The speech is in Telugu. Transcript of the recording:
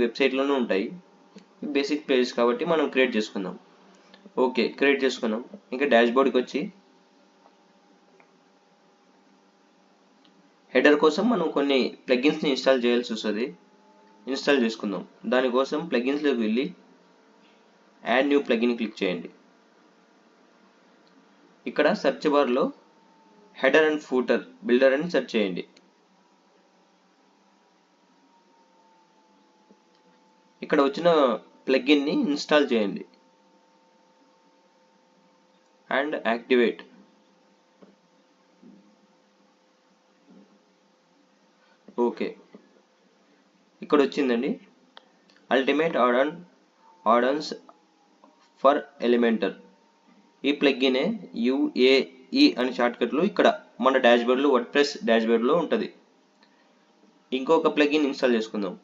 వెబ్సైట్లోనే ఉంటాయి. బేసిక్ పేజెస్ కాబట్టి మనం క్రియేట్ చేసుకుందాం. ఓకే, క్రియేట్ చేసుకున్నాం. ఇంకా డాష్బోర్డ్కి వచ్చి హెడర్ కోసం మనం కొన్ని ప్లగిన్స్ని ఇన్స్టాల్ చేయాల్సి వస్తుంది. ఇన్స్టాల్ చేసుకుందాం. దానికోసం ప్లగిన్స్లోకి వెళ్ళి యాడ్ న్యూ ప్లగిన్ క్లిక్ చేయండి. ఇక్కడ సెర్చ్ బార్లో హెడర్ అండ్ ఫూటర్ బిల్డర్ అని సెర్చ్ చేయండి. ఇక్కడ వచ్చిన ప్లగిన్ని ఇన్స్టాల్ చేయండి అండ్ యాక్టివేట్. ఓకే, ఇక్కడ వచ్చిందండి అల్టిమేట్ ఆడన్స్ ఫర్ ఎలిమెంటర్. ఈ ప్లగినే UAE అని షార్ట్కట్లో ఇక్కడ మన డాష్బోర్డ్లో వర్డ్ప్రెస్ డాష్బోర్డ్లో ఉంటుంది. ఇంకొక ప్లగిన్ ఇన్స్టాల్ చేసుకుందాం.